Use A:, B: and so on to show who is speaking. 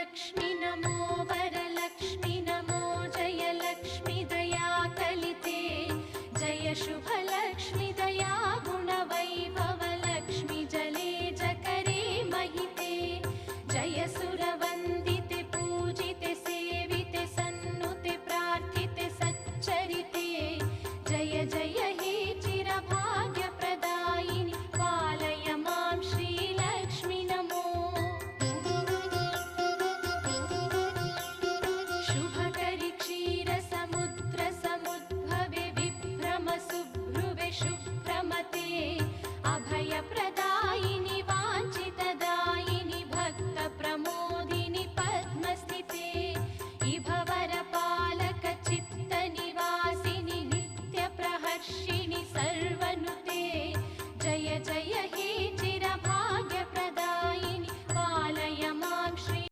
A: लक्ष्मी नमो वरलक्ष्मी नमो जयलक्ष्मी दया कलिते जय शुभलक्ष्मी दया गुणवैभवलक्ष्मी जले जकरे महिते जय सुरवन्दिते पूजिते सेविते सन्नुते प्रार्थिते सच्चरिते जय जय हे चिरभाग्यप्रदायिनि पालय मां श्रीलक्ष्मी नमो शुभ